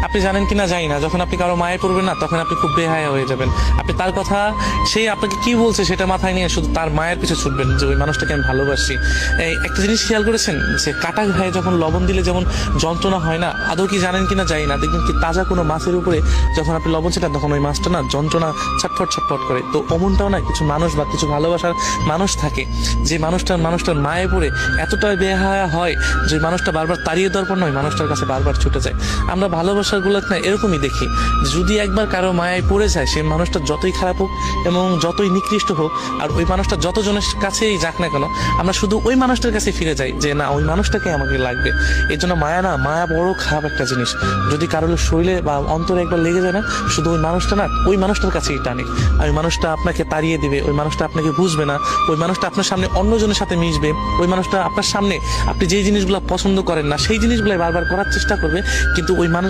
আপনি জানেন কিনা জানি না, যখন আপনি কারো মায়ে পড়বেন না তখন আপনি খুব বেহায়া হয়ে যাবেন। আপনি তার কথা, সেই আপনাকে কি বলছে সেটা মাথায় নিয়ে শুধু তার মায়ের পিছু ছুটবেন যে ওই মানুষটাকে আমি ভালোবাসি। এই একটা জিনিস খেয়াল করেছেন যে কাটা ঘায়ে যখন লবণ দিলে যেমন যন্ত্রণা হয় না, আদৌ কি জানেন কিনা জানি না, দেখবেন কি তাজা কোনো মাছের উপরে যখন আপনি লবণ ছেটান তখন ওই মাছটা না যন্ত্রণা ছটফট ছটফট করে। তো অমনটাও না কিছু মানুষ বা কিছু ভালোবাসার মানুষ থাকে, যে মানুষটার মায়ে পড়ে এতটাই বেহায়া হয় যে মানুষটা বারবার তাড়িয়ে দেওয়ার পর নয় মানুষটার কাছে বারবার ছুটে যায়। আমরা ভালোবাসার গুলো না এরকমই দেখি, যদি একবার কারো মায়ায় পড়ে যায় সেই মানুষটা যতই খারাপ হোক এবং যতই নিকৃষ্ট হোক আর ওই মানুষটা যতজনের কাছেই যাক না কেন, আমরা শুধু ওই মানুষটার কাছে ফিরে যাই যে না ওই মানুষটাকে আমাকে লাগবে। এই জন্য মায়া বড় খারাপ একটা জিনিস। যদি কারোর শরীরে বা অন্তরে একবার লেগে যায় না, শুধু ওই মানুষটা না ওই মানুষটার কাছেই টানে। আর ওই মানুষটা আপনাকে তাড়িয়ে দিবে, ওই মানুষটা আপনাকে বুঝবে না, ওই মানুষটা আপনার সামনে অন্যজনের সাথে মিশবে, ওই মানুষটা আপনার সামনে আপনি যেই জিনিসগুলো পছন্দ করেন না সেই জিনিসগুলো বারবার করার চেষ্টা করবে, কিন্তু ওই মানুষ